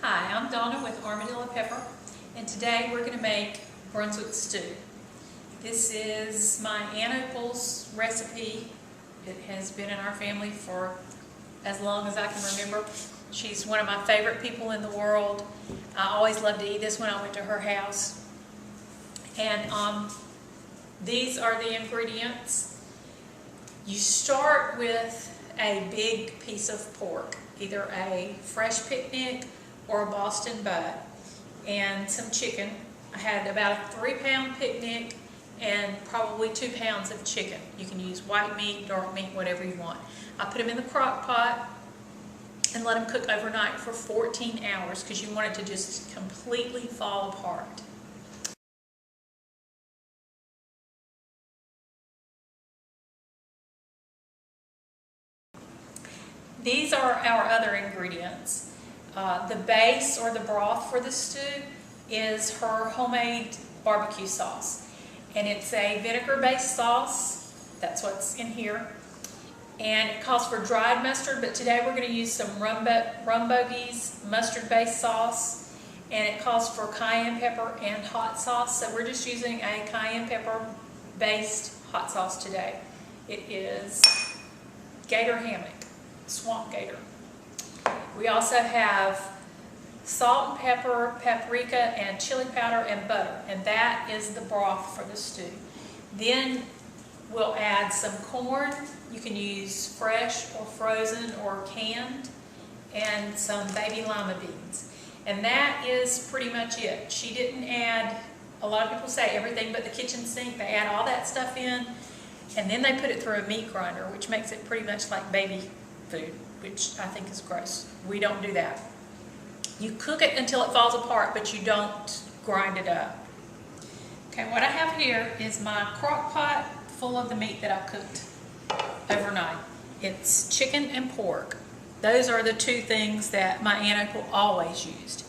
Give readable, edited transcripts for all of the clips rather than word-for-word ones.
Hi, I'm Donna with Armadillo Pepper, and today we're going to make Brunswick stew. This is my Aunt Opal's recipe. It has been in our family for as long as I can remember. She's one of my favorite people in the world. I always loved to eat this when I went to her house. And these are the ingredients. You start with a big piece of pork, either a fresh picnic or a Boston butt, and some chicken. I had about a 3-pound picnic and probably 2 pounds of chicken. You can use white meat, dark meat, whatever you want. I put them in the crock pot and let them cook overnight for 14 hours because you want it to just completely fall apart. These are our other ingredients. The base or the broth for the stew is her homemade barbecue sauce. And it's a vinegar-based sauce. That's what's in here. And it calls for dried mustard, but today we're going to use some Rumboggies mustard-based sauce. And it calls for cayenne pepper and hot sauce. So we're just using a cayenne pepper-based hot sauce today. It is Gator hammock, swamp gator. We also have salt and pepper, paprika, and chili powder and butter, and that is the broth for the stew. Then we'll add some corn. You can use fresh or frozen or canned, and some baby lima beans. And that is pretty much it. She didn't add, a lot of people say everything but the kitchen sink. They add all that stuff in, and then they put it through a meat grinder, which makes it pretty much like baby food, which I think is gross. We don't do that. You cook it until it falls apart, but you don't grind it up. Okay, what I have here is my crock pot full of the meat that I cooked overnight. It's chicken and pork. Those are the two things that my Aunt Opal always used.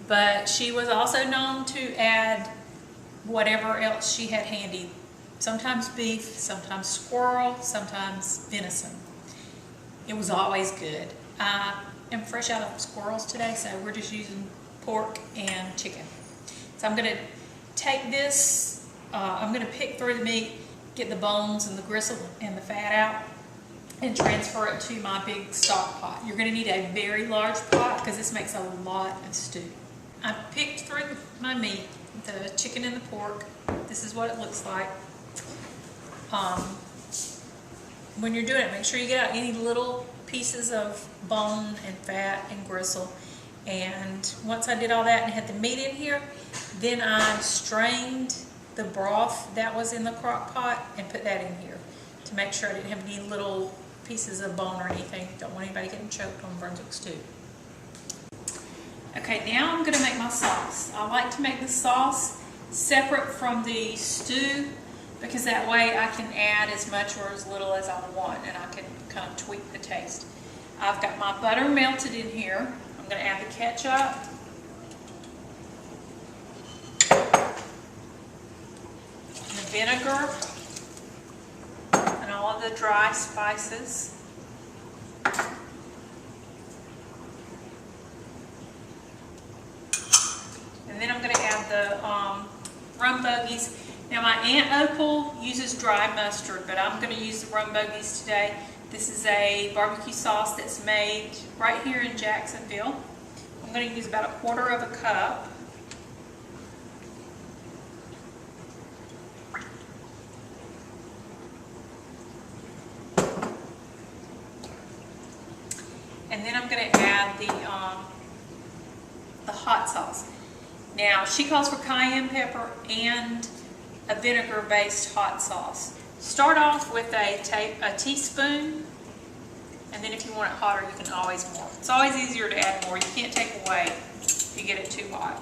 But she was also known to add whatever else she had handy. Sometimes beef, sometimes squirrel, sometimes venison. It was always good. I am fresh out of squirrels today, so we're just using pork and chicken. So I'm going to take this, I'm going to pick through the meat, get the bones and the gristle and the fat out, and transfer it to my big stock pot. You're going to need a very large pot because this makes a lot of stew. I picked through my meat, the chicken and the pork. This is what it looks like. When you're doing it, make sure you get out any little pieces of bone and fat and gristle. And once I did all that and had the meat in here, then I strained the broth that was in the crock pot and put that in here to make sure I didn't have any little pieces of bone or anything. Don't want anybody getting choked on Brunswick stew. Okay, now I'm going to make my sauce. I like to make the sauce separate from the stew, because that way I can add as much or as little as I want, and I can kind of tweak the taste. I've got my butter melted in here. I'm going to add the ketchup, the vinegar, and all of the dry spices. And then I'm going to add the Rumboggies. Now my Aunt Opal uses dry mustard, but I'm going to use the Rumboggies today. This is a barbecue sauce that's made right here in Jacksonville. I'm going to use about 1/4 cup. And then I'm going to add the hot sauce. Now she calls for cayenne pepper and a vinegar-based hot sauce. Start off with a teaspoon, and then if you want it hotter, you can always more. It's always easier to add more. You can't take away if you get it too hot.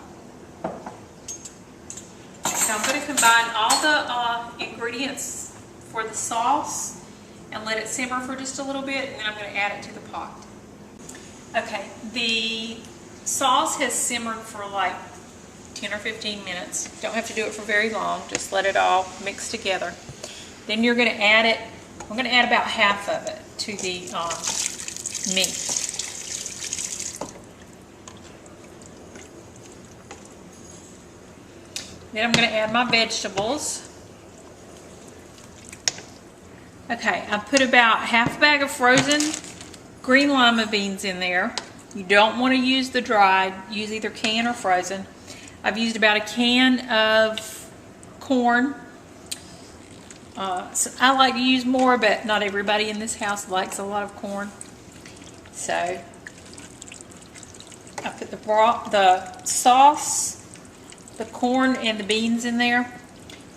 So I'm going to combine all the ingredients for the sauce and let it simmer for just a little bit, and then I'm going to add it to the pot. Okay, the sauce has simmered for like 10 or 15 minutes. Don't have to do it for very long. Just let it all mix together. Then you're going to add it. I'm going to add about half of it to the meat. Then I'm going to add my vegetables. Okay, I put about half a bag of frozen green lima beans in there. You don't want to use the dried, use either canned or frozen. I've used about a can of corn. So I like to use more, but not everybody in this house likes a lot of corn. So I put the sauce, the corn, and the beans in there.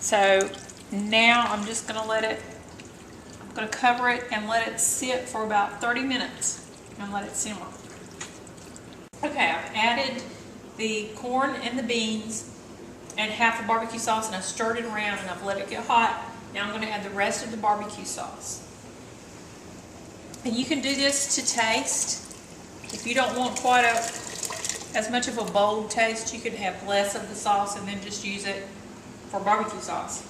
So now I'm just going to I'm going to cover it and let it sit for about 30 minutes and let it simmer. Okay, I've added the corn and the beans and half the barbecue sauce, and I've stirred it around and I've let it get hot. Now I'm going to add the rest of the barbecue sauce. And you can do this to taste. If you don't want quite as much of a bold taste, you could have less of the sauce and then just use it for barbecue sauce.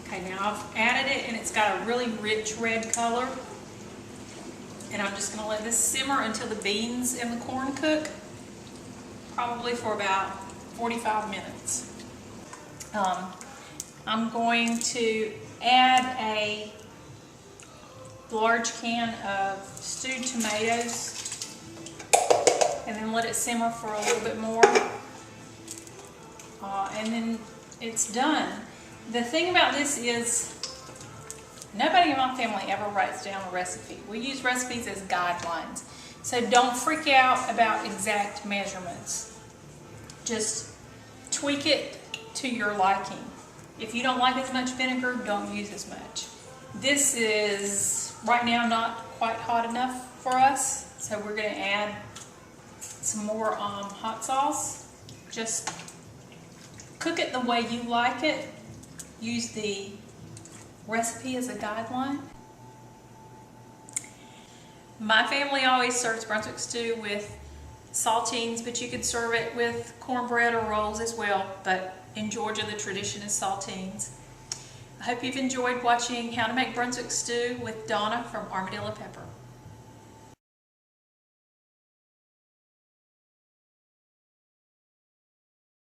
Okay, now I've added it and it's got a really rich red color. And I'm just going to let this simmer until the beans and the corn cook, probably for about 45 minutes. I'm going to add a large can of stewed tomatoes and then let it simmer for a little bit more. And then it's done. The thing about this is, nobody in my family ever writes down a recipe. We use recipes as guidelines. So don't freak out about exact measurements. Just tweak it to your liking. If you don't like as much vinegar, don't use as much. This is right now not quite hot enough for us, so we're going to add some more hot sauce. Just cook it the way you like it. Use the recipe as a guideline. My family always serves Brunswick stew with saltines, but you could serve it with cornbread or rolls as well. But in Georgia, the tradition is saltines. I hope you've enjoyed watching how to make Brunswick stew with Donna from Armadillo Pepper.